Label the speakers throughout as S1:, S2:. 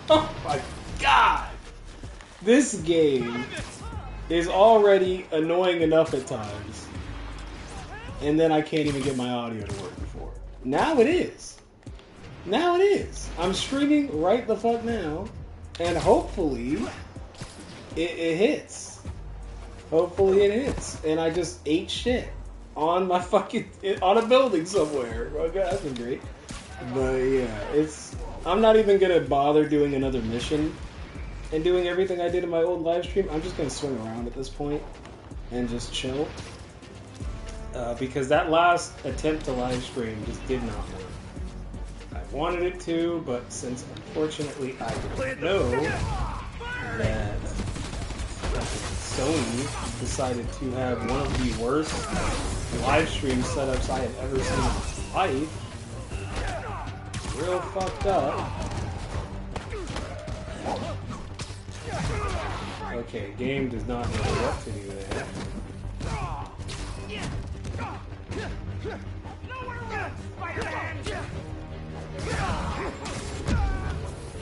S1: Oh my god! This game is already annoying enough at times. And then I can't even get my audio to work before. Now it is. Now it is. I'm streaming right the fuck now. And hopefully it hits. Hopefully it hits. And I just ate shit on my fucking, on a building somewhere. Okay, that's been great. But yeah, I'm not even gonna bother doing another mission and doing everything I did in my old live stream. I'm just gonna swing around at this point and just chill. Because that last attempt to live stream just did not work. I wanted it to, but since unfortunately I didn't know that Sony decided to have one of the worst live stream setups I have ever seen in my life, real fucked up. Okay, game does not know what to do there.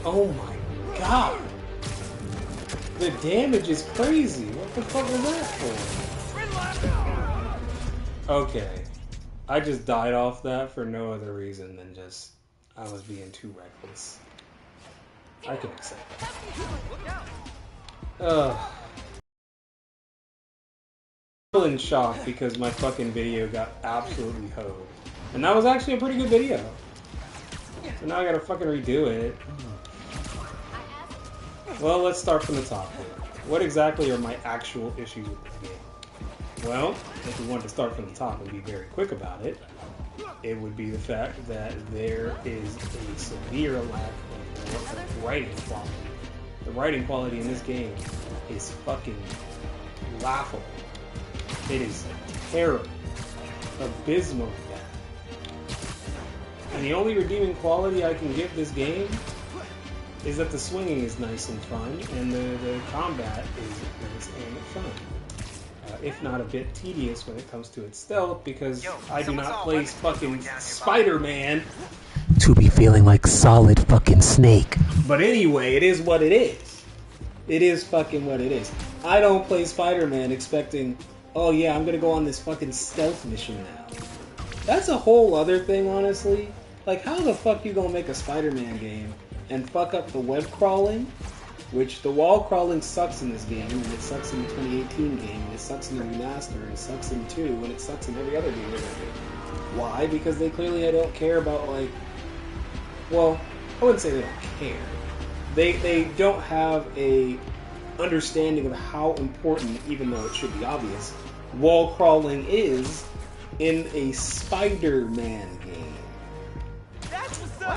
S1: Oh my god! The damage is crazy! What the fuck was that for? Okay. I just died off that for no other reason than just I was being too reckless. I can accept that. Ugh. I'm still in shock because my fucking video got absolutely hoed. And that was actually a pretty good video. So now I gotta fucking redo it. Well, let's start from the top here. What exactly are my actual issues with this game? Well, if we want to start from the top and be very quick about it, it would be the fact that there is a severe lack of writing quality. The writing quality in this game is fucking laughable. It is terrible. Abysmally bad. And the only redeeming quality I can give this game is that the swinging is nice and fun, and the combat is nice and fun. If not a bit tedious when it comes to its stealth, because I do not play fucking Spider-Man to be feeling like solid fucking Snake. But anyway, it is what it is. It is fucking what it is. I don't play Spider-Man expecting, oh yeah, I'm gonna go on this fucking stealth mission now. That's a whole other thing, honestly. Like, how the fuck you gonna make a Spider-Man game and fuck up the web crawling? Which, the wall crawling sucks in this game, and it sucks in the 2018 game, and it sucks in the remaster, and it sucks in 2, and it sucks in every other game they're gonna do. Why? Because they clearly don't care about, like... Well, I wouldn't say they don't care. They don't have a understanding of how important, even though it should be obvious, wall crawling is in a Spider-Man game.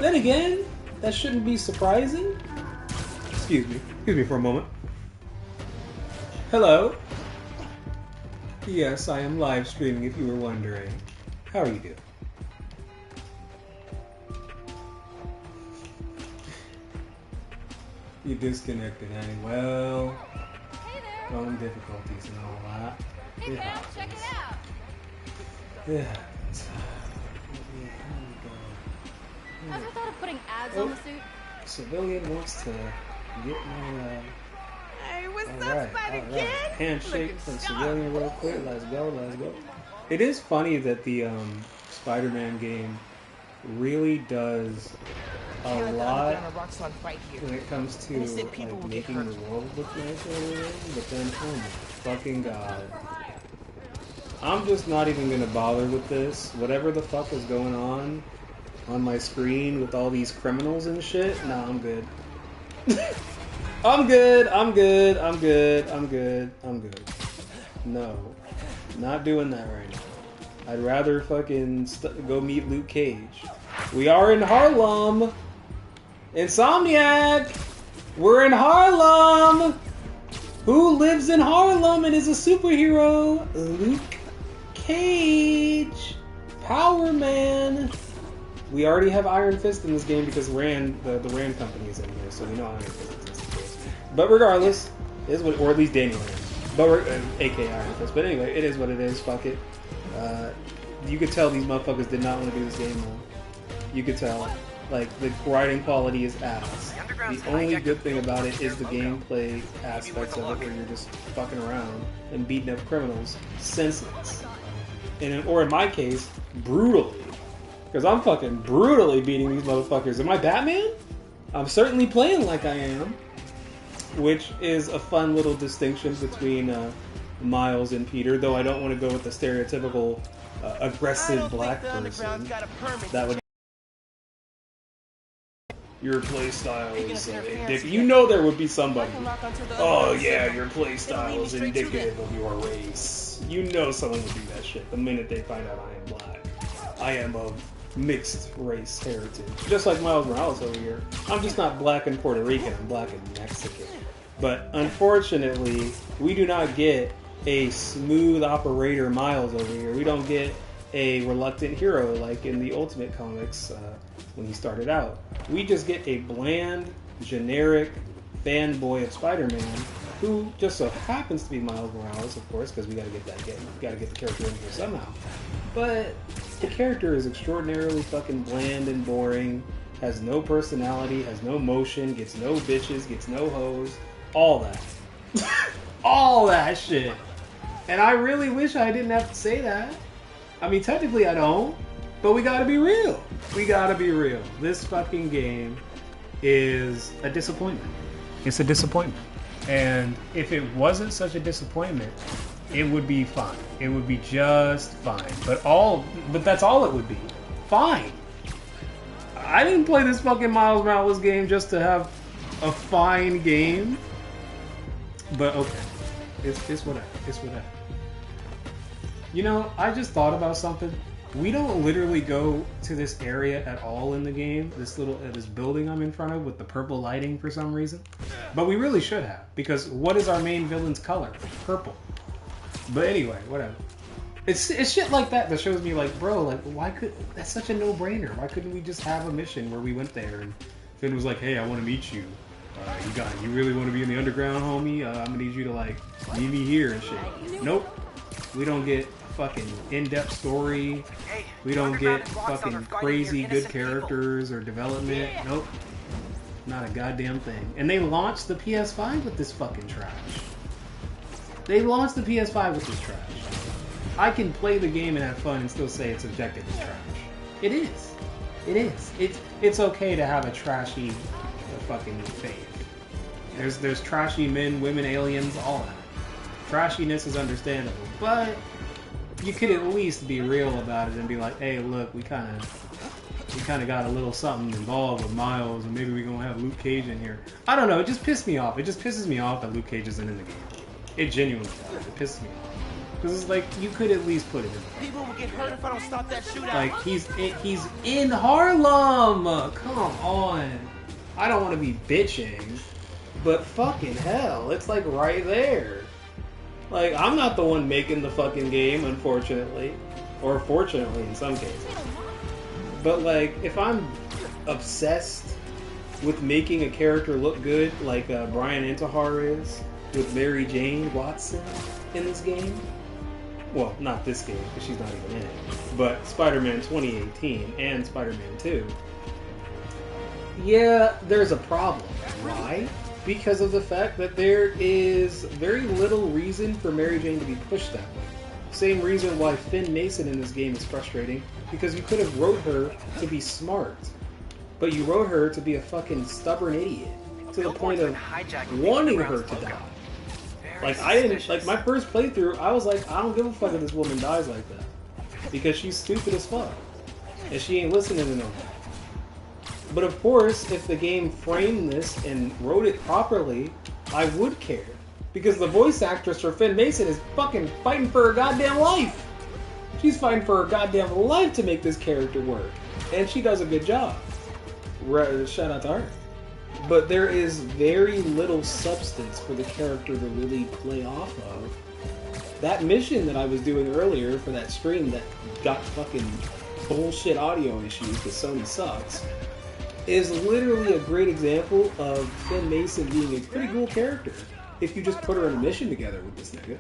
S1: Then again, that shouldn't be surprising. Excuse me for a moment. Hello. Yes, I am live streaming if you were wondering. How are you doing? You disconnected, honey. Well,
S2: Hey there.
S1: phone difficulties and all that.
S2: Hey fam, check it out.
S1: Yeah.
S2: Ever thought of putting ads on the suit?
S1: Civilian wants to get my,
S3: Hey, what's
S1: all
S3: up, Spider Kid?
S1: handshake
S3: Looking
S1: from
S3: sharp.
S1: Civilian real quick. Let's go. It is funny that the Spider-Man game really does a lot when it comes to like, making the world look nice and everything, but then, oh my fucking god. I'm just not even gonna bother with this. Whatever the fuck is going on my screen with all these criminals and shit, nah, I'm good. I'm good. No, not doing that right now. I'd rather fucking go meet Luke Cage. We are in Harlem! Insomniac! We're in Harlem! Who lives in Harlem and is a superhero? Luke Cage! Power Man! We already have Iron Fist in this game because Rand, the Rand company is in here, so we know Iron Fist exists. But regardless, is what, or at least Daniel Rand, but aka Iron Fist. But anyway, it is what it is. Fuck it. You could tell these motherfuckers did not want to do this game more. You could tell. Like, the writing quality is ass. The only good thing about it is the gameplay aspects of it, where you're just fucking around and beating up criminals senseless. Or in my case, brutally. Because I'm fucking brutally beating these motherfuckers. Am I Batman? I'm certainly playing like I am. Which is a fun little distinction between Miles and Peter, though I don't want to go with the stereotypical aggressive black person. That would... Your playstyle is indicative. You know there would be somebody. Oh yeah, your playstyle is indicative of your race. You know someone would do that shit the minute they find out I am black. I am of mixed race heritage. Just like Miles Morales over here. I'm just not black and Puerto Rican, I'm black and Mexican. But unfortunately, we do not get a smooth operator Miles over here. We don't get a reluctant hero like in the Ultimate comics when he started out. We just get a bland, generic fanboy of Spider-Man who just so happens to be Miles Morales, of course, because we gotta get the character in here somehow. But the character is extraordinarily fucking bland and boring, has no personality, has no motion, gets no bitches, gets no hoes, all that. All that shit. And I really wish I didn't have to say that. I mean, technically I don't, but we gotta be real. We gotta be real. This fucking game is a disappointment. It's a disappointment. And if it wasn't such a disappointment, it would be fine. It would be just fine. But that's all it would be. Fine. I didn't play this fucking Miles Morales game just to have a fine game. But okay. It's whatever. It's whatever. You know, I just thought about something. We don't literally go to this area at all in the game. This building I'm in front of with the purple lighting for some reason. But we really should have, because what is our main villain's color? Purple. But anyway, whatever. It's shit like that that shows me, like, bro, like, that's such a no-brainer. Why couldn't we just have a mission where we went there and Finn was like, hey, I want to meet you. You really want to be in the underground, homie? I'm gonna need you to, like, meet me here and shit. Nope. We don't get fucking in-depth story. We don't get fucking crazy good characters or development. Nope. Not a goddamn thing. And they launched the PS5 with this fucking trash. They launched the PS5 with this trash. I can play the game and have fun and still say it's objectively trash. It is. It is. It's okay to have a trashy fucking faith. There's trashy men, women, aliens, all that. Trashiness is understandable, but you could at least be real about it and be like, hey, look, we kind of got a little something involved with Miles, and maybe we're gonna have Luke Cage in here. I don't know. It just pissed me off. It just pisses me off that Luke Cage isn't in the game. It genuinely does. It pisses me off. Because it's like, you could at least put it in.
S3: People will get hurt if I don't stop that shootout.
S1: Like, he's in Harlem! Come on. I don't want to be bitching, but fucking hell, it's like right there. Like, I'm not the one making the fucking game, unfortunately. Or fortunately, in some cases. But like, if I'm obsessed with making a character look good, like Brian Intihar is, with Mary Jane Watson in this game, well, not this game, because she's not even in it, but Spider-Man 2018 and Spider-Man 2, yeah, there's a problem. Why? Because of the fact that there is very little reason for Mary Jane to be pushed that way. Same reason why Finn Mason in this game is frustrating, because you could have wrote her to be smart, but you wrote her to be a fucking stubborn idiot, to the point of wanting her to die. Like, I didn't, like, my first playthrough, I was like, I don't give a fuck if this woman dies like that, because she's stupid as fuck, and she ain't listening to nobody. But of course, if the game framed this and wrote it properly, I would care. Because the voice actress for Finn Mason is fucking fighting for her goddamn life. She's fighting for her goddamn life to make this character work. And she does a good job. Shout out to her. But there is very little substance for the character to really play off of. That mission that I was doing earlier for that stream that got fucking bullshit audio issues because Sony sucks, is literally a great example of Finn Mason being a pretty cool character if you just put her in a mission together with this nigga.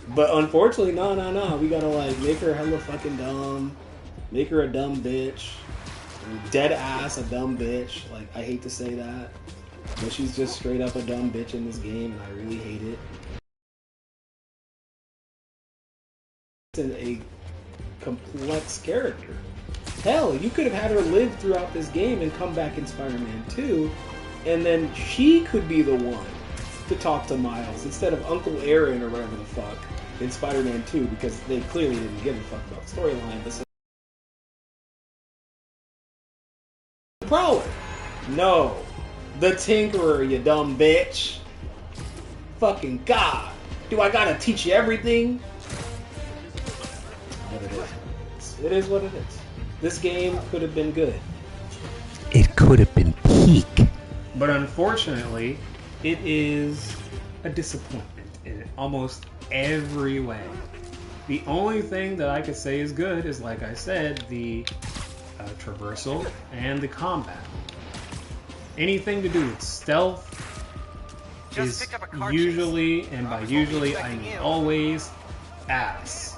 S1: But unfortunately, no, we gotta like make her hella fucking dumb, make her a dumb bitch, dead ass a dumb bitch. Like, I hate to say that, but she's just straight up a dumb bitch in this game, and I really hate it. It's a complex character. Hell, you could have had her live throughout this game and come back in Spider-Man 2, and then she could be the one to talk to Miles instead of Uncle Aaron or whatever the fuck in Spider-Man 2, because they clearly didn't give a fuck about the storyline. But Prowler, no, the Tinkerer, you dumb bitch. Fucking God, do I gotta teach you everything? But it is. It is what it is. This game could have been good.
S4: It could have been peak.
S1: But unfortunately, it is a disappointment in almost every way. The only thing that I could say is good is, like I said, the traversal and the combat. Anything to do with stealth is usually, and by usually I mean always, ass.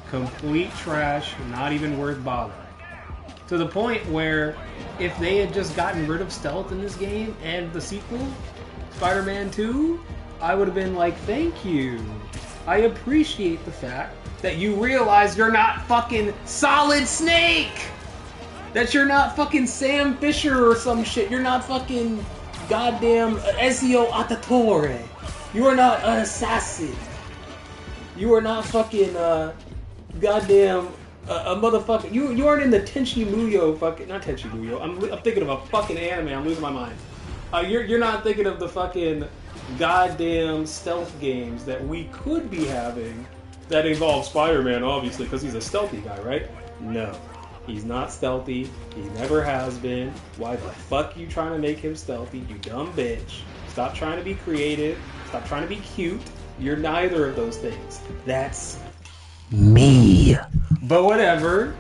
S1: Complete trash, not even worth bothering. To the point where if they had just gotten rid of stealth in this game and the sequel, Spider-Man 2, I would have been like, thank you. I appreciate the fact that you realize you're not fucking Solid Snake! That you're not fucking Sam Fisher or some shit. You're not fucking goddamn Ezio Auditore. You are not an assassin. You are not fucking goddamn a motherfucker. You aren't in the Tenchi Muyo fucking, not Tenchi Muyo. I'm thinking of a fucking anime. I'm losing my mind. You're not thinking of the fucking goddamn stealth games that we could be having that involve Spider-Man, obviously, because he's a stealthy guy, right? No, he's not stealthy. He never has been. Why the fuck you trying to make him stealthy, you dumb bitch? Stop trying to be creative. Stop trying to be cute. You're neither of those things. That's
S4: me.
S1: But whatever.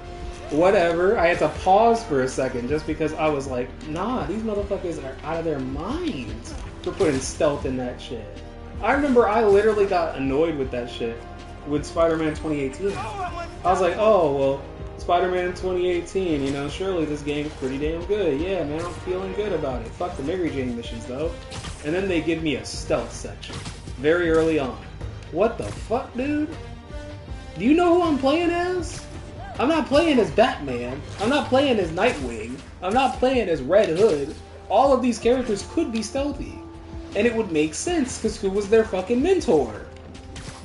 S1: I had to pause for a second just because I was like, nah, these motherfuckers are out of their minds for putting stealth in that shit. I remember I literally got annoyed with that shit with Spider-Man 2018. I was like, oh, well, Spider-Man 2018, you know, surely this game's pretty damn good. Yeah, man, I'm feeling good about it. Fuck the Mary Jane missions, though. And then they give me a stealth section very early on. What the fuck, dude? Do you know who I'm playing as? I'm not playing as Batman. I'm not playing as Nightwing. I'm not playing as Red Hood. All of these characters could be stealthy. And it would make sense, because who was their fucking mentor?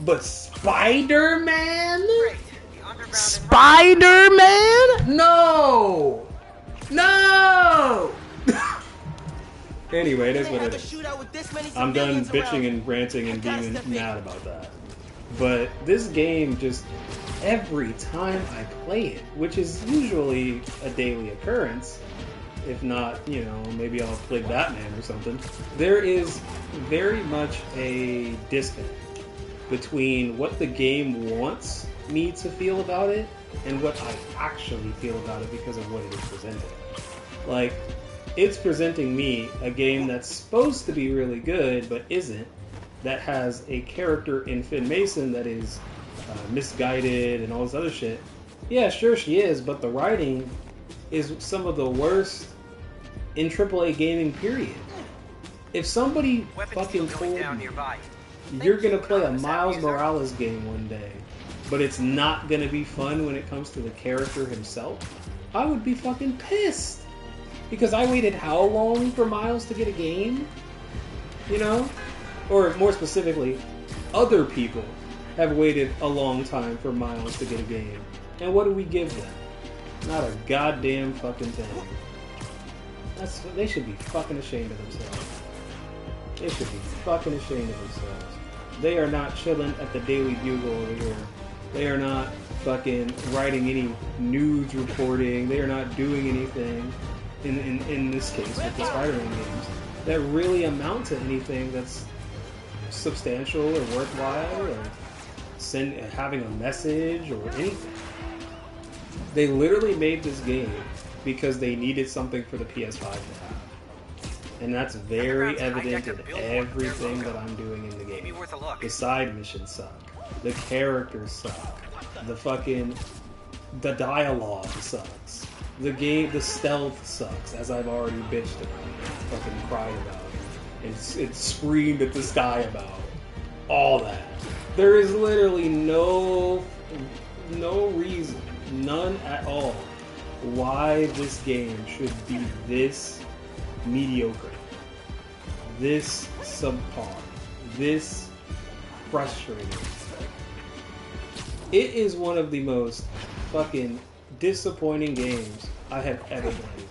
S1: But Spider-Man?
S4: Spider-Man?
S1: No! No! Anyway, it is what it is. I'm done bitching and ranting and being mad about that. But this game just, every time I play it, which is usually a daily occurrence, if not, you know, maybe I'll play Batman or something, there is very much a disconnect between what the game wants me to feel about it and what I actually feel about it because of what it is presenting. Like, it's presenting me a game that's supposed to be really good, but isn't, that has a character in Finn Mason that is misguided and all this other shit. Yeah, sure she is, but the writing is some of the worst in AAA gaming, period. If somebody fucking told me you're gonna play a Miles Morales game one day, but it's not gonna be fun when it comes to the character himself, I would be fucking pissed. Because I waited how long for Miles to get a game? You know? Or more specifically, other people have waited a long time for Miles to get a game. And what do we give them? Not a goddamn fucking thing. They should be fucking ashamed of themselves. They should be fucking ashamed of themselves. They are not chilling at the Daily Bugle over here. They are not fucking writing any news reporting. They are not doing anything, in this case, with the Spider-Man games, that really amount to anything that's substantial or worthwhile or having a message or anything. They literally made this game because they needed something for the PS5 to have. And that's very evident in everything that I'm doing in the game. The side missions suck. The characters suck. The dialogue sucks. The stealth sucks, as I've already bitched about, fucking cried about, and it screamed at the sky about. All that. There is literally no reason, none at all, why this game should be this mediocre, this subpar, this frustrating. It is one of the most fucking disappointing games I have ever played.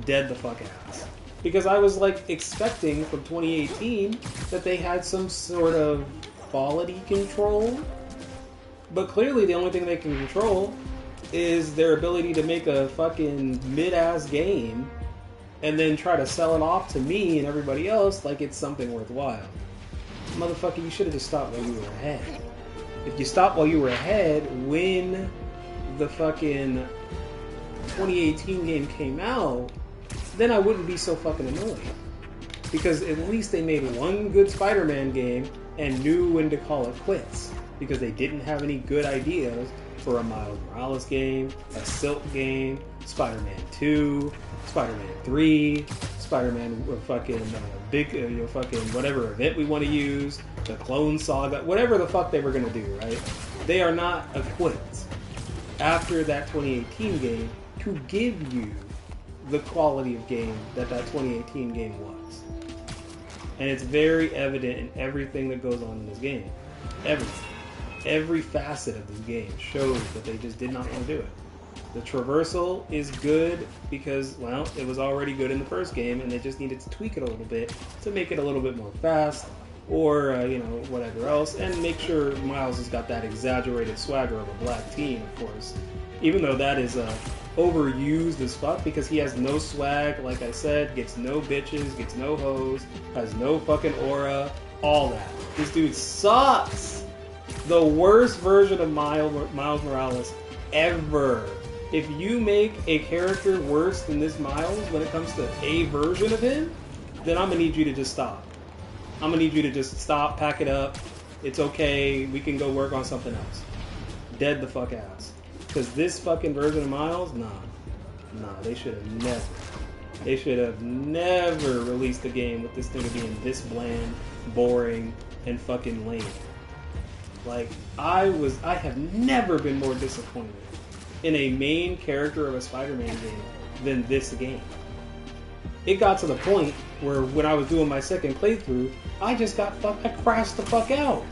S1: Dead the fuck ass. Because I was like expecting from 2018 that they had some sort of quality control. But clearly the only thing they can control is their ability to make a fucking mid-ass game and then try to sell it off to me and everybody else like it's something worthwhile. Motherfucker, you should have just stopped while you were ahead. If you stopped while you were ahead when the fucking 2018 game came out, then I wouldn't be so fucking annoyed. Because at least they made one good Spider-Man game and knew when to call it quits. Because they didn't have any good ideas for a Miles Morales game, a Silk game, Spider-Man 2, Spider-Man 3, Spider-Man fucking fucking whatever event we want to use, the Clone Saga, whatever the fuck they were gonna do, right? They are not equipped after that 2018 game to give you the quality of game that 2018 game was. And it's very evident in everything that goes on in this game. Everything. Every facet of this game shows that they just did not want to do it. The traversal is good because, well, it was already good in the first game and they just needed to tweak it a little bit to make it a little bit more fast or, whatever else, and make sure Miles has got that exaggerated swagger of a black teen, of course. Even though that is overused as fuck because he has no swag, like I said, gets no bitches, gets no hoes, has no fucking aura, all that. This dude sucks! The worst version of Miles Morales ever. If you make a character worse than this Miles when it comes to a version of him, then I'm gonna need you to just stop. I'm gonna need you to just stop, pack it up. It's okay, we can go work on something else. Dead the fuck ass. Because this fucking version of Miles, nah, they should have never released a game with this thing being this bland, boring, and fucking lame. Like, I have never been more disappointed in a main character of a Spider-Man game than this game. It got to the point where when I was doing my second playthrough, I crashed the fuck out.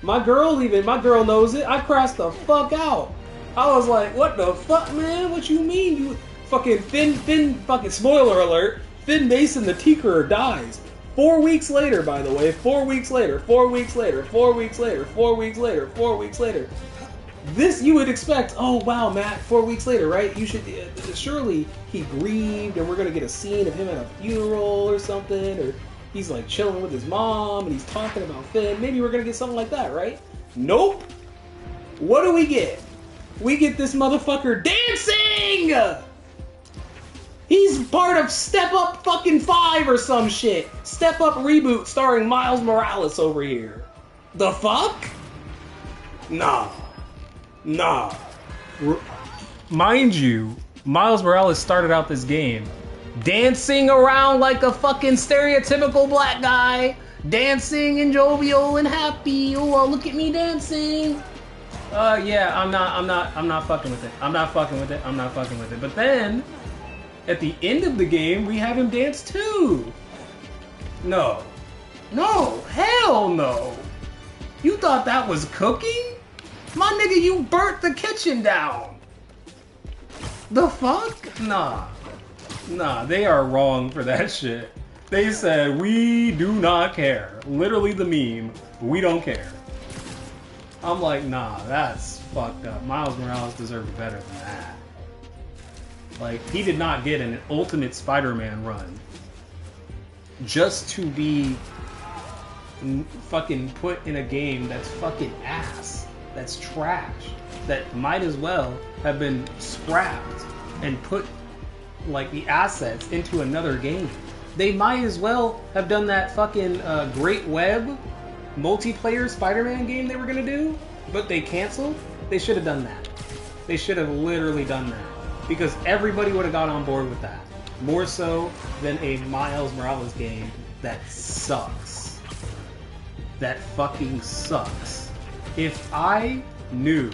S1: My girl knows it, I crashed the fuck out. I was like, what the fuck, man? What you mean? You fucking Finn, fucking spoiler alert, Finn Mason the Tinkerer dies. 4 weeks later, by the way, 4 weeks later. This you would expect, oh wow, Matt, 4 weeks later, right? You should, surely he grieved and we're gonna get a scene of him at a funeral or something, or he's like chilling with his mom and he's talking about Finn. Maybe we're gonna get something like that, right? Nope. What do we get? We get this motherfucker dancing! He's part of Step Up fucking 5 or some shit. Step Up reboot starring Miles Morales over here. The fuck? Nah. Mind you, Miles Morales started out this game dancing around like a fucking stereotypical black guy. Dancing and jovial and happy. Oh, look at me dancing. Yeah, I'm not fucking with it. I'm not fucking with it. But then, at the end of the game, we have him dance too. No, hell no. You thought that was cooking? My nigga, you burnt the kitchen down. The fuck? Nah, they are wrong for that shit. They said, we do not care. Literally the meme, we don't care. I'm like, nah, that's fucked up. Miles Morales deserved better than that. Like, he did not get an Ultimate Spider-Man run just to be fucking put in a game that's fucking ass, that's trash, that might as well have been scrapped and put, like, the assets into another game. They might as well have done that fucking Great Web multiplayer Spider-Man game they were gonna do, but they canceled. They should have done that. They should have literally done that. because everybody would have got on board with that. More so than a Miles Morales game that sucks. That fucking sucks. If I knew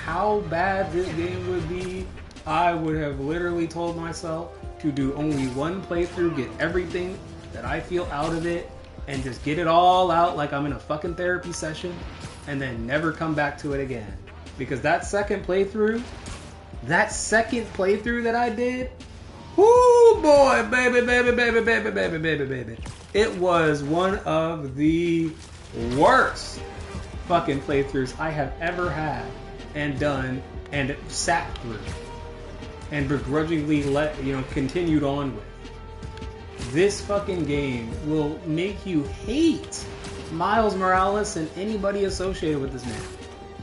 S1: how bad this game would be, I would have literally told myself to do only one playthrough, get everything that I feel out of it, and just get it all out like I'm in a fucking therapy session, and then never come back to it again. Because that second playthrough that I did, whoo boy, baby. It was one of the worst fucking playthroughs I have ever had and done and sat through and begrudgingly continued on with. This fucking game will make you hate Miles Morales and anybody associated with this man.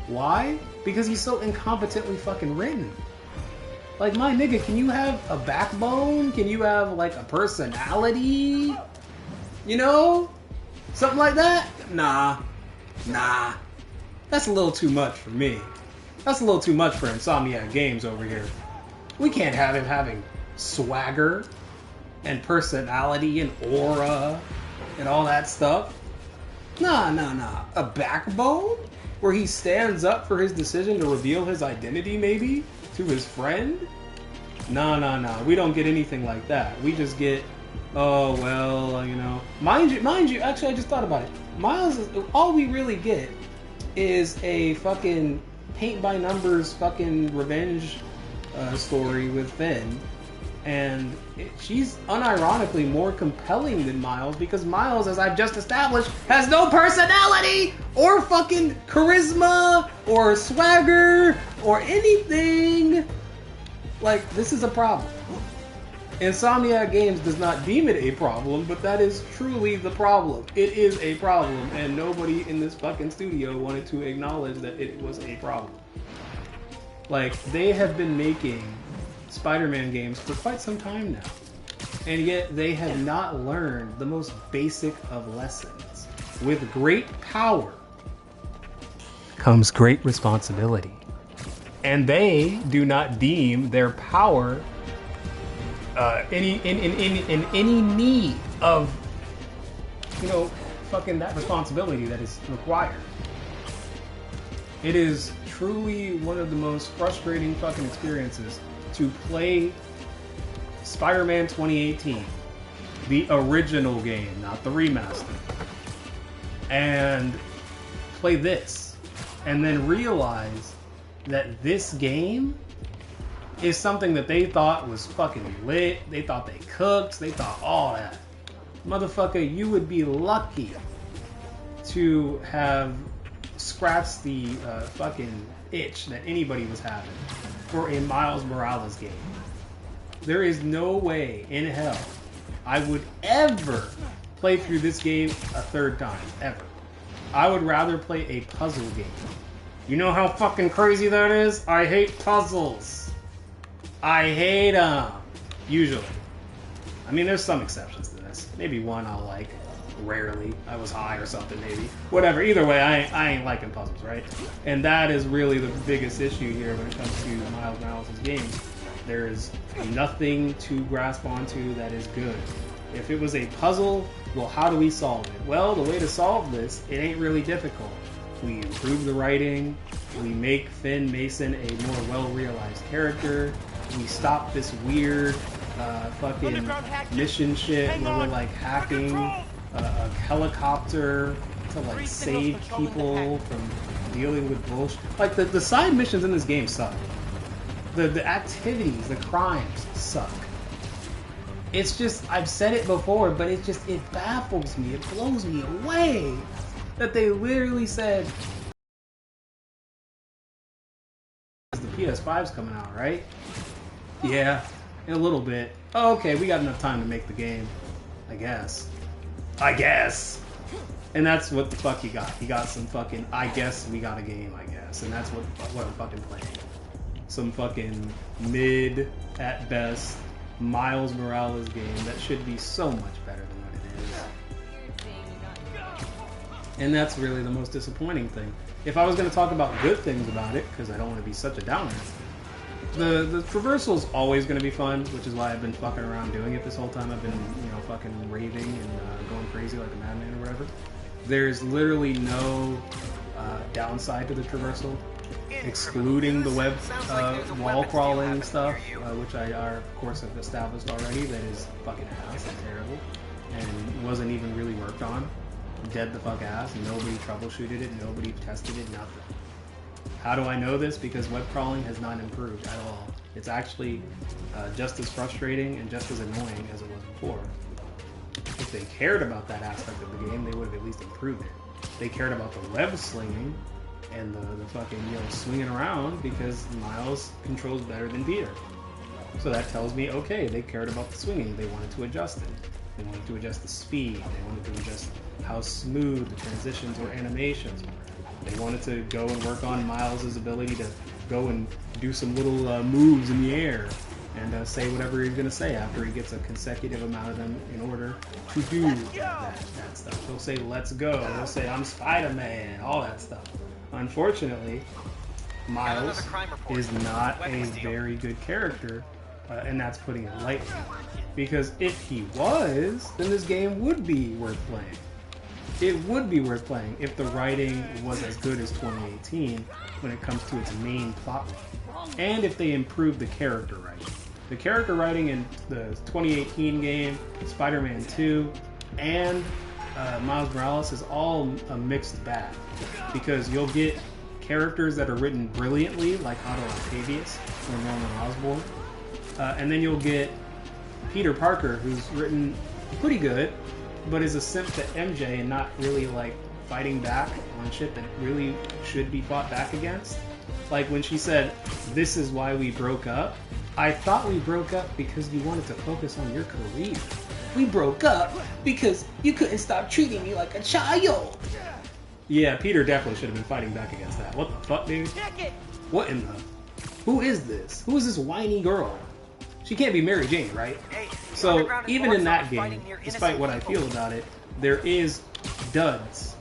S1: Why? Because he's so incompetently fucking written. Like, my nigga, can you have a backbone? Can you have, like, a personality? You know? Something like that? Nah. That's a little too much for me. That's a little too much for Insomniac Games over here. We can't have him having swagger and personality and aura and all that stuff. Nah. A backbone? Where he stands up for his decision to reveal his identity, maybe? To his friend? Nah. We don't get anything like that. We just get, oh, well, you know. Mind you, actually, I just thought about it. Miles, all we really get is a fucking paint-by-numbers fucking revenge story with Finn. And she's unironically more compelling than Miles because Miles, as I've just established, has no personality or fucking charisma or swagger or anything. Like, this is a problem. Insomniac Games does not deem it a problem, but that is truly the problem. It is a problem, and nobody in this fucking studio wanted to acknowledge that it was a problem. Like, they have been making Spider-Man games for quite some time now, and yet they have not learned the most basic of lessons. With great power comes great responsibility, and they do not deem their power in any need of, you know, fucking that responsibility that is required. It is truly one of the most frustrating fucking experiences to play Spider-Man 2018, the original game, not the remaster, and play this, and then realize that this game is something that they thought was fucking lit, they thought they cooked, they thought all that. Motherfucker, you would be lucky to have scratched the fucking itch that anybody was having for a Miles Morales game. There is no way in hell I would ever play through this game a third time, ever. I would rather play a puzzle game. You know how fucking crazy that is? I hate puzzles. I hate them. Usually. I mean, there's some exceptions to this. Maybe one I'll like. Rarely. I was high or something, maybe. Whatever. Either way, I ain't liking puzzles, right? And that is really the biggest issue here when it comes to Miles Morales' games. There is nothing to grasp onto that is good. If it was a puzzle, well, how do we solve it? Well, the way to solve this, it ain't really difficult. We improve the writing. We make Finn Mason a more well-realized character. We stop this weird fucking mission shit where we're like hacking a helicopter to like save people from dealing with bullshit. Like the side missions in this game suck. The activities, the crimes suck. It's just, I've said it before, but it baffles me. It blows me away that they literally said the PS5's coming out, right? Yeah, in a little bit. Oh, okay, we got enough time to make the game. I guess. And that's what the fuck he got. He got some fucking, I guess we got a game, I guess. And that's what I'm fucking playing. Some fucking mid, at best, Miles Morales game that should be so much better than what it is. And that's really the most disappointing thing. If I was going to talk about good things about it, because I don't want to be such a downer, The traversal is always going to be fun, which is why I've been fucking around doing it this whole time. I've been, fucking raving and going crazy like a madman or whatever. There's literally no downside to the traversal, excluding the web wall crawling stuff, which I of course have established already. That is fucking ass and terrible, and wasn't even really worked on. Dead the fuck ass. Nobody troubleshooted it. Nobody tested it. Nothing. How do I know this? Because web crawling has not improved at all. It's actually just as frustrating and just as annoying as it was before. If they cared about that aspect of the game, they would have at least improved it. They cared about the web slinging and the fucking swinging around because Miles controls better than Peter. So that tells me, okay, they cared about the swinging. They wanted to adjust it. They wanted to adjust the speed. They wanted to adjust how smooth the transitions or animations were. They wanted to go and work on Miles' ability to go and do some little moves in the air and say whatever he's going to say after he gets a consecutive amount of them in order to do that stuff. He'll say, let's go. He'll say, I'm Spider-Man, all that stuff. Unfortunately, Miles is not a very good character, and that's putting it lightly. Because if he was, then this game would be worth playing. It would be worth playing if the writing was as good as 2018 when it comes to its main plot line. And if they improved the character writing. The character writing in the 2018 game, Spider-Man 2, and Miles Morales is all a mixed bag. Because you'll get characters that are written brilliantly, like Otto Octavius or Norman Osborn. And then you'll get Peter Parker, who's written pretty good, but is a simp to MJ and not really like fighting back on shit that really should be fought back against. Like when she said, "This is why we broke up." I thought we broke up because you wanted to focus on your career. We broke up because you couldn't stop treating me like a child. Yeah, Peter definitely should have been fighting back against that. What the fuck, dude? What in the... Who is this? Who is this whiny girl? She can't be Mary Jane, right? So, even in that game, despite what I feel about it, there is duds.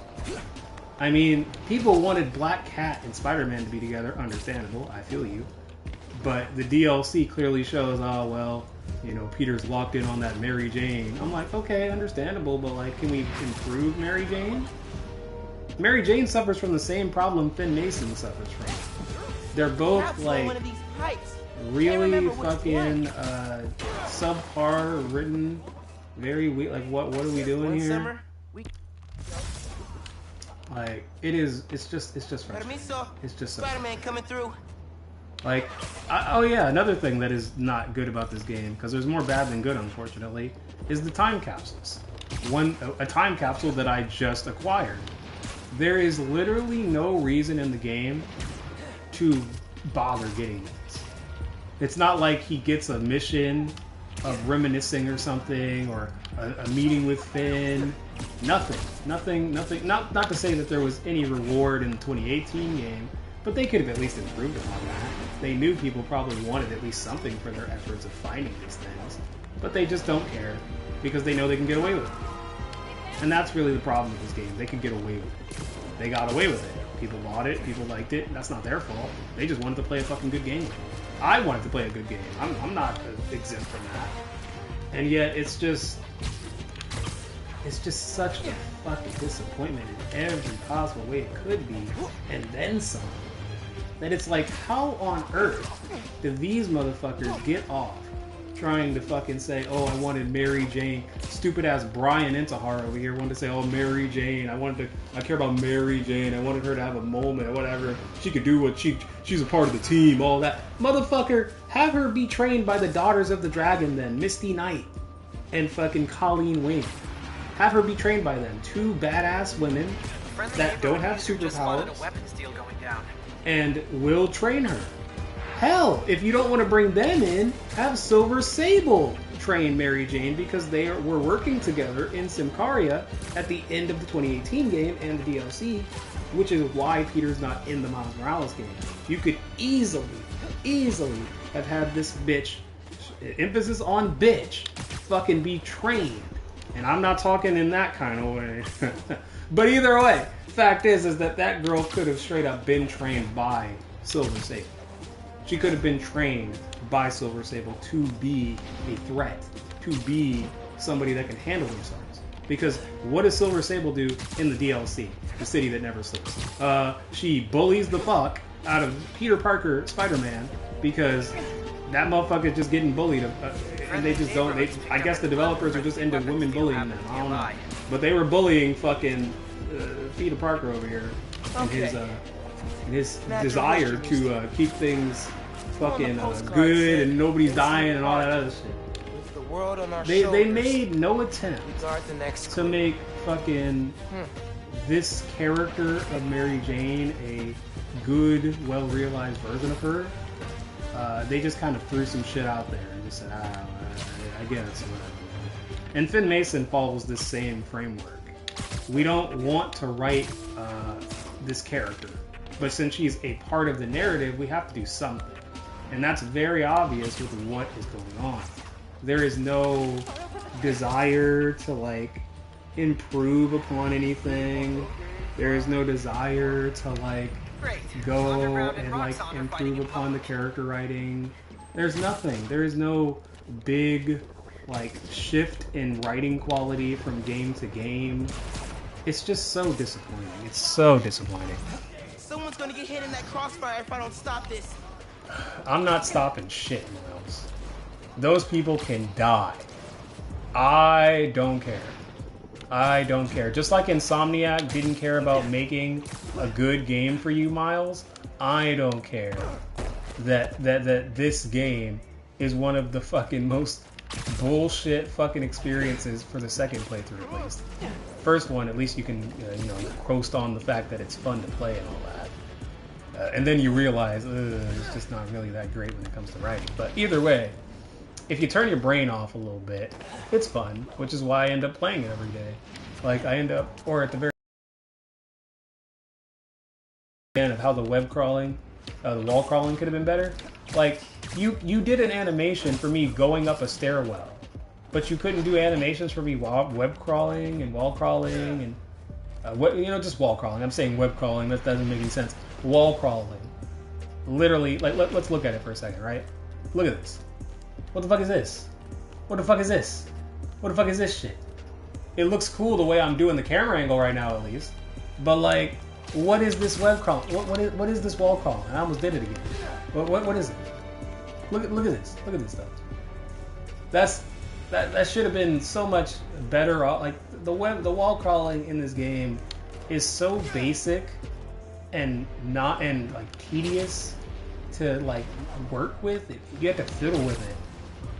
S1: I mean, people wanted Black Cat and Spider-Man to be together, understandable, I feel you. But the DLC clearly shows, oh, well, Peter's locked in on that Mary Jane. I'm like, okay, understandable, but like, can we improve Mary Jane? Mary Jane suffers from the same problem Finn Mason suffers from. They're both, like, really fucking subpar written, very weak. Like, what are we doing here? Like, it's just frustrating. It's just so
S3: Spider-Man coming through.
S1: Like, oh yeah, another thing that is not good about this game, because there's more bad than good, unfortunately, is the time capsules. A time capsule that I just acquired. There is literally no reason in the game to bother getting these. It's not like he gets a mission of reminiscing or something, or a meeting with Finn. Nothing. Not to say that there was any reward in the 2018 game, but they could have at least improved upon that. They knew people probably wanted at least something for their efforts of finding these things, but they just don't care because they know they can get away with it. And that's really the problem with this game. They could get away with it. They got away with it. People bought it. People liked it. That's not their fault. They just wanted to play a fucking good game. I wanted to play a good game. I'm not exempt from that. And yet, it's just such a fucking disappointment in every possible way it could be, and then some. That it's like, how on earth do these motherfuckers get off trying to fucking say, oh, I wanted Mary Jane. Stupid ass Brian Intihar over here wanted to say, oh, Mary Jane. I care about Mary Jane. I wanted her to have a moment or whatever. She could do what she's a part of the team, all that. Motherfucker, have her be trained by the Daughters of the Dragon then, Misty Knight and fucking Colleen Wing. Have her be trained by them. Two badass women that don't have superpowers and will train her. Hell, if you don't want to bring them in, have Silver Sable train Mary Jane, because they were working together in Symkaria at the end of the 2018 game and the DLC, which is why Peter's not in the Miles Morales game. You could easily have had this bitch, emphasis on bitch, fucking be trained. And I'm not talking in that kind of way. But either way, fact is that girl could have straight up been trained by Silver Sable. She could have been trained by Silver Sable to be a threat, to be somebody that can handle themselves. Because what does Silver Sable do in the DLC, The City That Never Sleeps? She bullies the fuck out of Peter Parker, Spider-Man, because that motherfucker's just getting bullied, and they just don't. I guess the developers are just into women bullying them. I don't know, but they were bullying fucking Peter Parker over here, and his desire to keep things fucking good and nobody's dying and all that other shit. They made no attempt to make fucking this character of Mary Jane a good, well-realized version of her. They just kind of threw some shit out there and just said, I guess, whatever. And Finn Mason follows this same framework. We don't want to write this character, but since she's a part of the narrative, we have to do something. And that's very obvious with what is going on. There is no desire to, like, improve upon anything. There is no desire to, like, go and, like, improve upon the character writing. There's nothing. There is no big, like, shift in writing quality from game to game. It's just so disappointing. It's so disappointing.
S3: Someone's gonna get hit in that crossfire if I don't stop this.
S1: I'm not stopping shit, Miles. Those people can die. I don't care. I don't care. Just like Insomniac didn't care about making a good game for you, Miles, I don't care that this game is one of the fucking most bullshit fucking experiences for the second playthrough, at least. First one, at least you can, coast on the fact that it's fun to play and all that. And then you realize, it's just not really that great when it comes to writing. But either way, if you turn your brain off a little bit, it's fun, which is why I end up playing it every day. Like, I end up, or at the very end of how the web crawling, the wall crawling could have been better. Like, you did an animation for me going up a stairwell, but you couldn't do animations for me web crawling and wall crawling and, just wall crawling. I'm saying web crawling, that doesn't make any sense. Wall crawling. Literally, like, let's look at it for a second, right? Look at this. What the fuck is this? What the fuck is this? What the fuck is this shit? It looks cool the way I'm doing the camera angle right now, at least. But, like, what is this web crawl? What is this wall crawl? I almost did it again. What is it? Look at this. Look at this stuff. That should have been so much better. Like, the wall crawling in this game is so basic and like tedious to, like, work with. You have to fiddle with it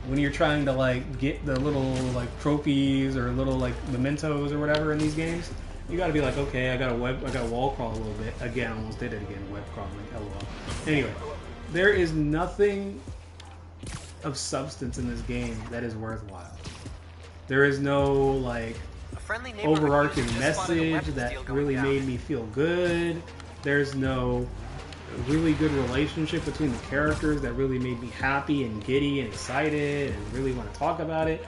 S1: when you're trying to, like, get the little, like, trophies or little, like, mementos or whatever in these games. You gotta be like, okay, I got to wall crawl a little bit. Again, I almost did it again, web crawling, LOL. Anyway, there is nothing of substance in this game that is worthwhile. There is no, like, overarching message that really made me feel good. There's no really good relationship between the characters that really made me happy and giddy and excited and really want to talk about it.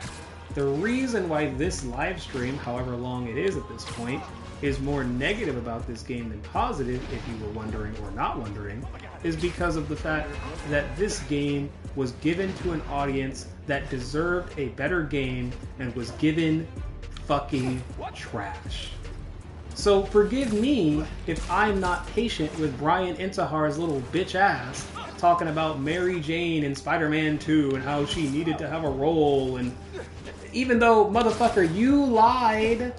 S1: The reason why this live stream, however long it is at this point, is more negative about this game than positive, if you were wondering or not wondering, is because of the fact that this game was given to an audience that deserved a better game and was given fucking trash. So forgive me if I'm not patient with Brian Intahar's little bitch ass talking about Mary Jane in Spider-Man 2 and how she needed to have a role, and even though, motherfucker, you lied.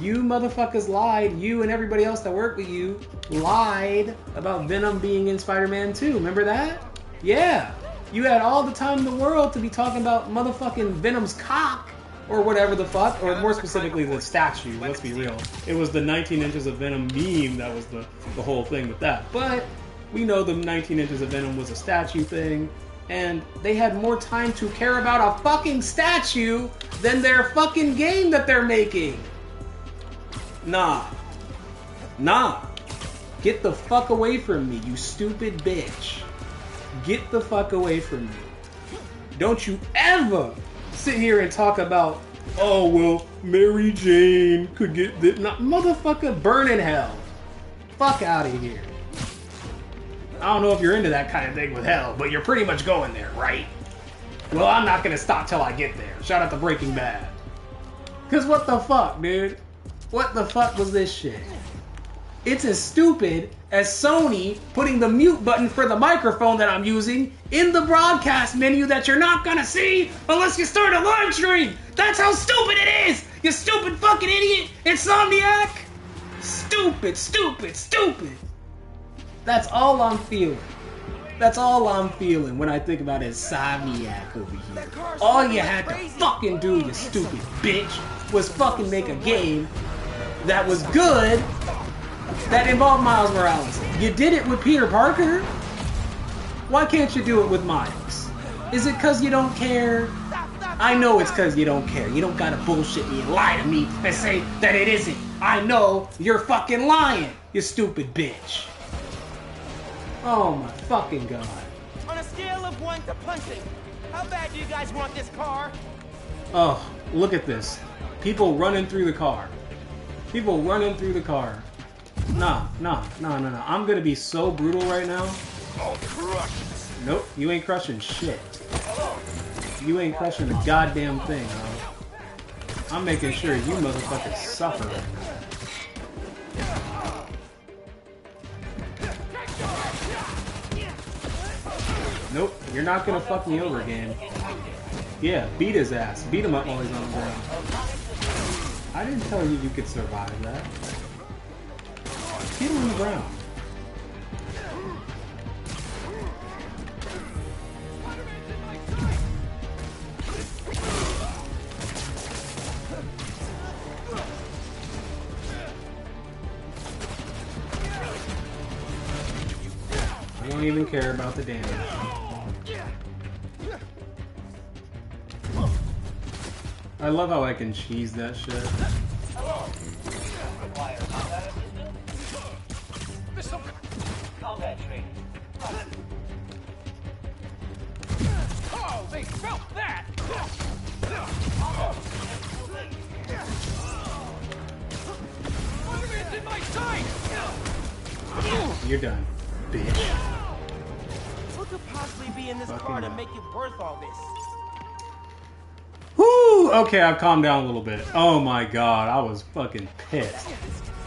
S1: You motherfuckers lied. You and everybody else that worked with you lied about Venom being in Spider-Man 2. Remember that? Yeah. You had all the time in the world to be talking about motherfucking Venom's cock or whatever the fuck, or more specifically the statue, let's be real. It was the 19 inches of Venom meme that was the whole thing with that. But we know the 19 inches of Venom was a statue thing, and they had more time to care about a fucking statue than their fucking game that they're making. Nah. Get the fuck away from me, you stupid bitch. Get the fuck away from me. Don't you ever sit here and talk about, oh, well, Mary Jane could get this. Nah, motherfucker, burn in hell. Fuck out of here. I don't know if you're into that kind of thing with hell, but you're pretty much going there, right? Well, I'm not gonna stop till I get there. Shout out to Breaking Bad. Cause what the fuck, dude? What the fuck was this shit? It's as stupid as Sony putting the mute button for the microphone that I'm using in the broadcast menu that you're not gonna see unless you start a live stream. That's how stupid it is! You stupid fucking idiot! Insomniac! Stupid, stupid, stupid! That's all I'm feeling. That's all I'm feeling when I think about Insomniac over here. All you had to fucking do, you stupid bitch, was fucking make a game that was good that involved Miles Morales. You did it with Peter Parker. Why can't you do it with Miles? Is it because you don't care? I know it's because you don't care. You don't gotta bullshit me and lie to me and say that it isn't. I know you're fucking lying, you stupid bitch. Oh my fucking god.
S3: On a scale of 1 to punching, how bad do you guys want this car?
S1: Oh, look at this. People running through the car. People running through the car. Nah. I'm gonna be so brutal right now.
S3: Oh, crush.
S1: Nope, you ain't crushing shit. You ain't crushing a goddamn thing, huh? I'm making sure you motherfuckers suffer right now. Nope, you're not gonna fuck me over again. Yeah, beat his ass. Beat him up while he's on the ground. I didn't tell you you could survive that. Beat him on the ground. I don't even care about the damage. I love how I can cheese that shit.
S3: Oh, they felt that! It's in my sight!
S1: You're done, bitch.
S3: What could possibly be in this car to make it worth all this?
S1: Whoo! Okay, I've calmed down a little bit. Oh my god, I was fucking pissed.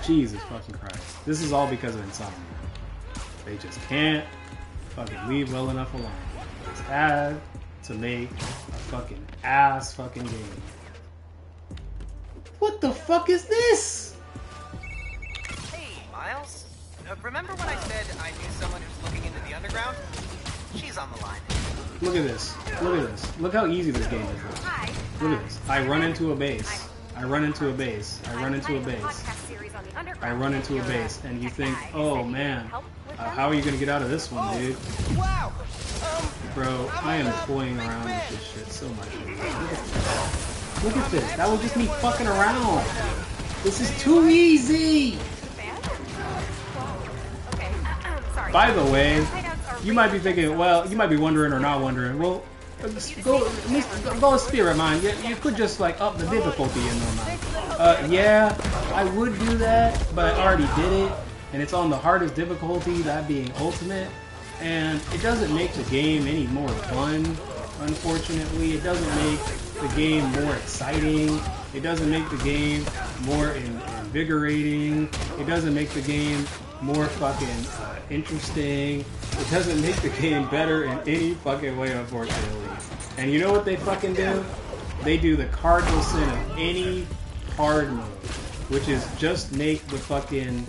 S1: Jesus fucking Christ. This is all because of Insomnia. They just can't fucking leave well enough alone. It's had to make a fucking ass fucking game. What the fuck is this?
S5: Hey, Miles. Remember when I said I knew someone who's looking into the underground? She's on the line.
S1: Look at this. Look at this. Look how easy this game is. Look at this. I run into a base. I run into a base. I run into a base. I run into a base, and you think, oh man, how are you gonna get out of this one, dude?
S3: Wow!
S1: Bro, I am toying around with this shit so much. Look at this. That was just me fucking around. This is too easy. By the way, you might be thinking, well, you might be wondering or not wondering, well, go with Spirit Mind. You could just like up the difficulty in Normal. Yeah, I would do that, but I already did it, and it's on the hardest difficulty, that being Ultimate, and it doesn't make the game any more fun, unfortunately. It doesn't make the game more exciting. It doesn't make the game more invigorating. It doesn't make the game more fucking interesting. It doesn't make the game better in any fucking way, unfortunately. And you know what they fucking do? They do the cardinal sin of any hard mode, which is just make the fucking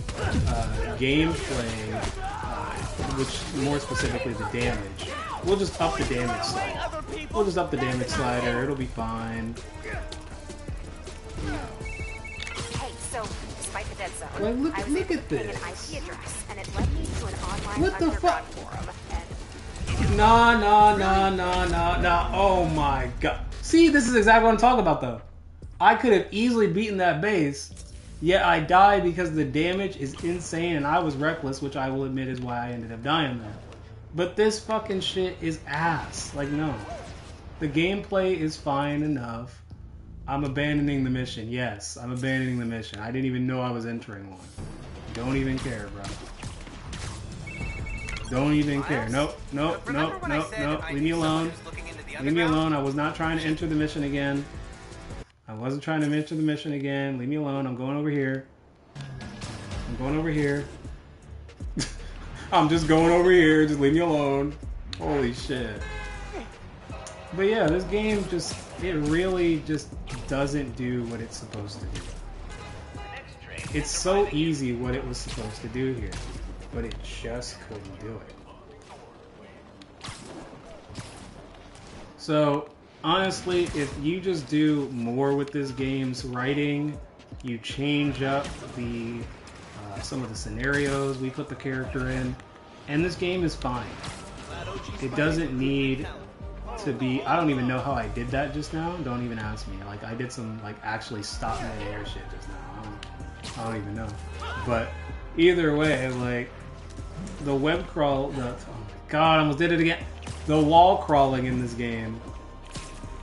S1: gameplay, which more specifically the damage. We'll just up the damage slider. We'll just up the damage slider. It'll be fine.
S6: Hey, so despite the dead zone,
S1: Like, look
S6: I was able to
S1: at
S6: ping an
S1: this.
S6: IP address, and it led me to an online
S1: What the
S6: underground
S1: fuck?
S6: forum.
S1: Nah. Oh my god. See, this is exactly what I'm talking about, though. I could have easily beaten that base, yet I died because the damage is insane and I was reckless, which I will admit is why I ended up dying there. But this fucking shit is ass. Like, no. The gameplay is fine enough. I'm abandoning the mission. Yes, I'm abandoning the mission. I didn't even know I was entering one. Don't even care, bro. Don't even care. Nope, nope,
S5: Remember
S1: nope,
S5: when I
S1: nope,
S5: said
S1: nope.
S5: I
S1: Leave
S5: knew
S1: me
S5: someone
S1: alone.
S5: who's looking into the
S1: Leave me
S5: underground?
S1: alone. I was not trying to enter the mission again. I wasn't trying to enter the mission again. Leave me alone. I'm going over here. I'm going over here. I'm just going over here. Just leave me alone. Holy shit. But yeah, this game just, it really just doesn't do what it's supposed to do. It's so easy what it was supposed to do here, but it just couldn't do it. So, honestly, if you just do more with this game's writing, you change up the some of the scenarios we put the character in, and this game is fine. It doesn't need to be, I don't even know how I did that just now. Don't even ask me. Like, I did some, like, actually stop mid-air shit just now. I don't even know. But either way, like, the web crawl, oh my god, I almost did it again. The wall crawling in this game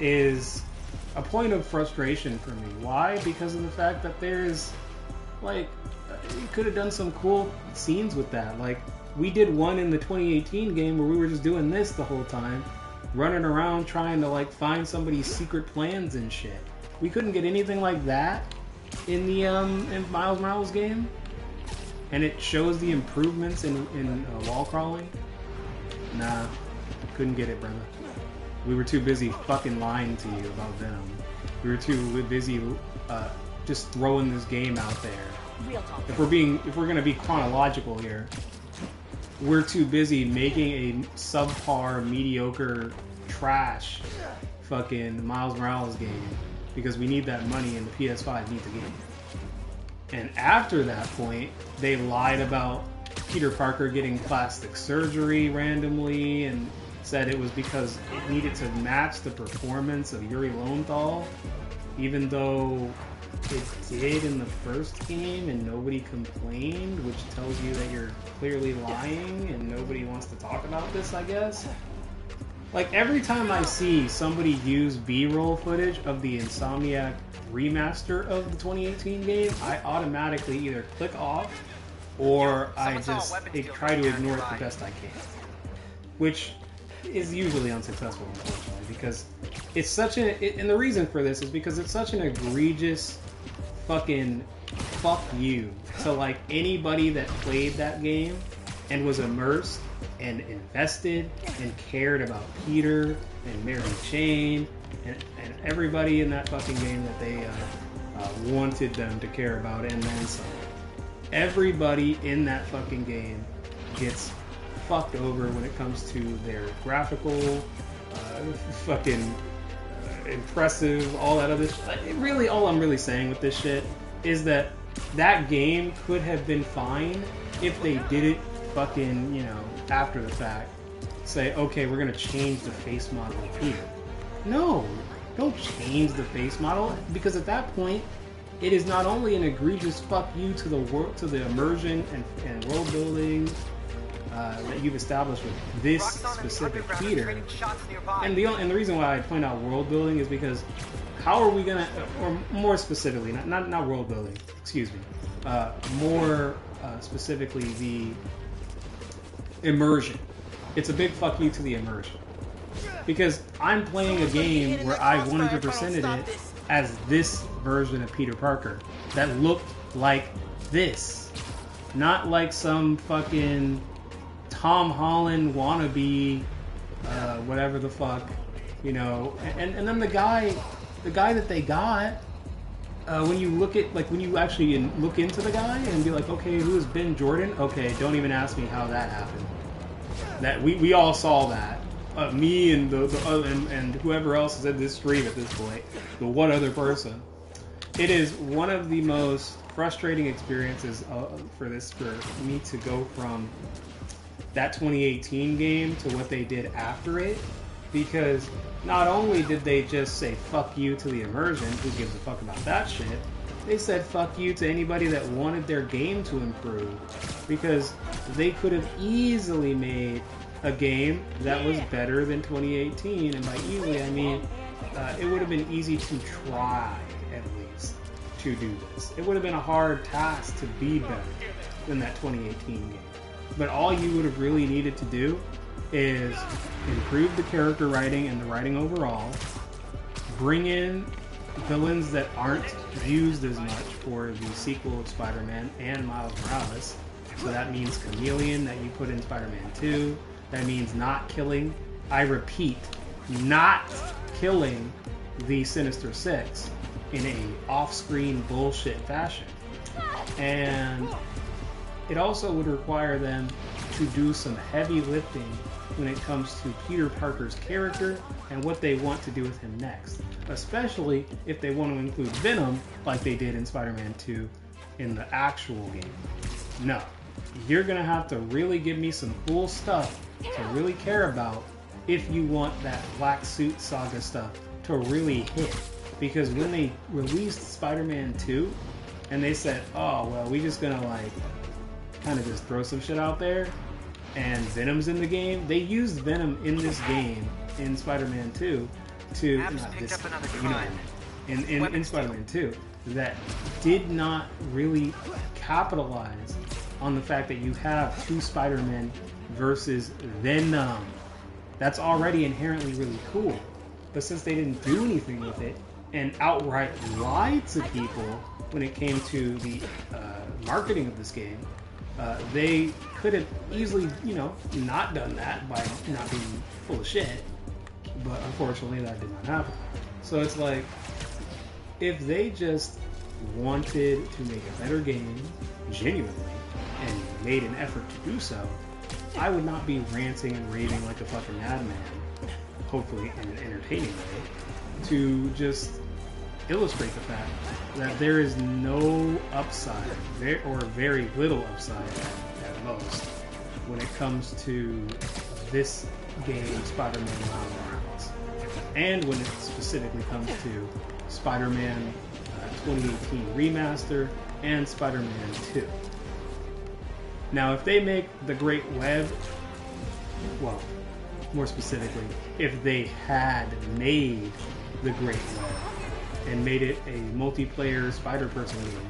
S1: is a point of frustration for me. Why? Because of the fact that there's, like, you could have done some cool scenes with that. Like, we did one in the 2018 game where we were just doing this the whole time, running around trying to, like, find somebody's secret plans and shit. We couldn't get anything like that in the in Miles Morales game, and it shows the improvements in wall crawling. Nah, couldn't get it, brother. We were too busy fucking lying to you about Venom. We were too busy just throwing this game out there.
S2: Real talk.
S1: If we're gonna be chronological here, we're too busy making a subpar, mediocre, trash fucking Miles Morales game because we need that money and the PS5 needs a game. And after that point, they lied about Peter Parker getting plastic surgery randomly and said it was because it needed to match the performance of Yuri Lowenthal, even though it did in the first game and nobody complained, which tells you that you're clearly lying and nobody wants to talk about this, I guess. Like, every time I see somebody use B-roll footage of the Insomniac remaster of the 2018 game, I automatically either click off or I just try to ignore it the best I can. Which is usually unsuccessful, unfortunately, because it's such and the reason for this is because it's such an egregious fucking fuck you to, like, anybody that played that game and was immersed and invested and cared about Peter and Mary Jane and everybody in that fucking game that they wanted them to care about, and then some. Everybody in that fucking game gets fucked over when it comes to their graphical, impressive, all that other shit. Really, all I'm really saying with this shit is that that game could have been fine if they did it fucking, you know, after the fact. Say, okay, we're gonna change the face model of Peter. No, don't change the face model, because at that point, it is not only an egregious fuck you to the world, to the immersion and world building that you've established with this specific Peter, and the reason why I point out world building is because how are we gonna, or more specifically, not world building, excuse me, more specifically the immersion. It's a big fuck you to the immersion, because I'm playing a game where I 100%ed it as this version of Peter Parker that looked like this, not like some fucking Tom Holland wannabe, whatever the fuck, you know. And then the guy that they got, when you look at, like, when you actually look into the guy and be like, okay, who is Ben Jordan? Okay, don't even ask me how that happened. That we all saw that. Me and and whoever else is in this stream at this point, the one other person. It is one of the most frustrating experiences for me to go from that 2018 game to what they did after it, because not only did they just say fuck you to the immersion, who gives a fuck about that shit, they said fuck you to anybody that wanted their game to improve, because they could have easily made a game that was better than 2018, and by easily I mean it would have been easy to try at least to do this. It would have been a hard task to be better than that 2018 game. But all you would have really needed to do is improve the character writing and the writing overall, bring in villains that aren't used as much for the sequel of Spider-Man and Miles Morales. So that means Chameleon that you put in Spider-Man 2. That means not killing, I repeat, not killing the Sinister Six in a off-screen bullshit fashion. And it also would require them to do some heavy lifting when it comes to Peter Parker's character and what they want to do with him next. Especially if they want to include Venom like they did in Spider-Man 2 in the actual game. No. You're going to have to really give me some cool stuff to really care about if you want that Black Suit Saga stuff to really hit. Because when they released Spider-Man 2 and they said, oh, well, we just going to like kind of just throw some shit out there and Venom's in the game, they used Venom in this game in Spider-Man 2 to, not this, you know, in Spider-Man 2 that did not really capitalize on the fact that you have two Spider-Men versus Venom. That's already inherently really cool. But since they didn't do anything with it and outright lied to people when it came to the marketing of this game, they could have easily, you know, not done that by not being full of shit. But unfortunately, that did not happen. So it's like, if they just wanted to make a better game, genuinely, and made an effort to do so, I would not be ranting and raving like a fucking madman, hopefully in an entertaining way, to just illustrate the fact that there is no upside, or very little upside at most, when it comes to this game, Spider-Man Miles Morales. And when it specifically comes to Spider-Man 2018 Remaster and Spider-Man 2. Now, if they make the Great Web, well, more specifically, if they had made the Great Web and made it a multiplayer Spider-Person game,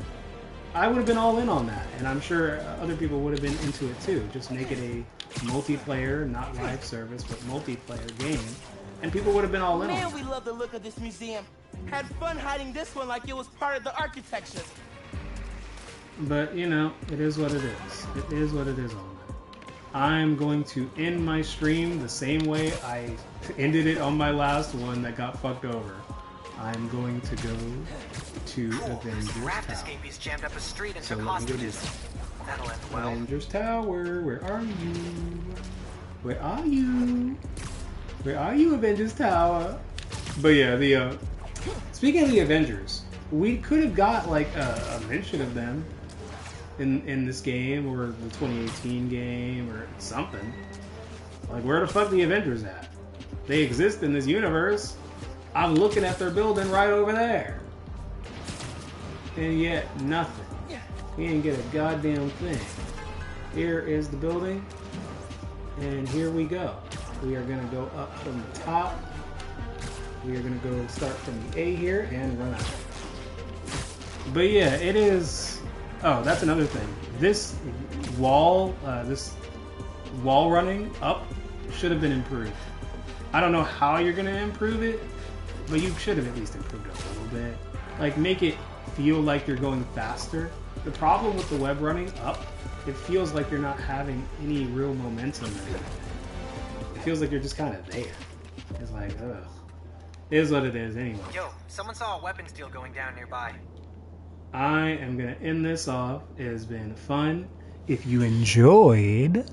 S1: I would have been all in on that, and I'm sure other people would have been into it too. Just make it a multiplayer, not live service, but multiplayer game, and people would have been all in on it.
S3: Man, we love the look of this museum. Had fun hiding this one like it was part of the architecture.
S1: But, you know, it is what it is. It is what it is on that. I'm going to end my stream the same way I ended it on my last one that got fucked over. I'm going to go to Avengers
S5: Raft
S1: Tower.
S5: escapees jammed up a street and
S1: So
S5: took
S1: let me go do
S5: hostages.
S1: that.
S5: That'll end well.
S1: Avengers Tower, where are you? Where are you? Where are you, Avengers Tower? But yeah, the speaking of the Avengers, we could have got like a mention of them in this game or the 2018 game or something. Like, where the fuck the Avengers at? They exist in this universe. I'm looking at their building right over there. And yet, nothing. We didn't get a goddamn thing. Here is the building. And here we go. We are going to go up from the top. We are going to go start from the A here and run out. But yeah, it is... Oh, that's another thing. This wall running up should have been improved. I don't know how you're going to improve it, but you should have at least improved it a little bit. Like, make it feel like you're going faster. The problem with the web running up, it feels like you're not having any real momentum in it. It feels like you're just kind of there. It's like, ugh. It is what it is anyway.
S5: Yo, someone saw a weapons deal going down nearby.
S1: I am going to end this off. It has been fun. If you enjoyed,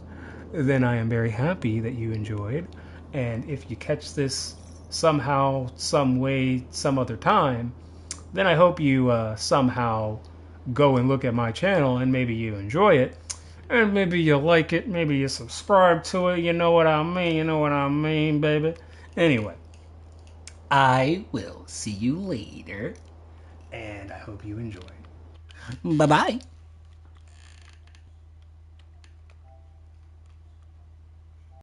S1: then I am very happy that you enjoyed. And if you catch this somehow, some way, some other time, then I hope you somehow go and look at my channel and maybe you enjoy it. And maybe you like it. Maybe you subscribe to it. You know what I mean. You know what I mean, baby. Anyway, I will see you later. And I hope you enjoy.
S4: Bye-bye.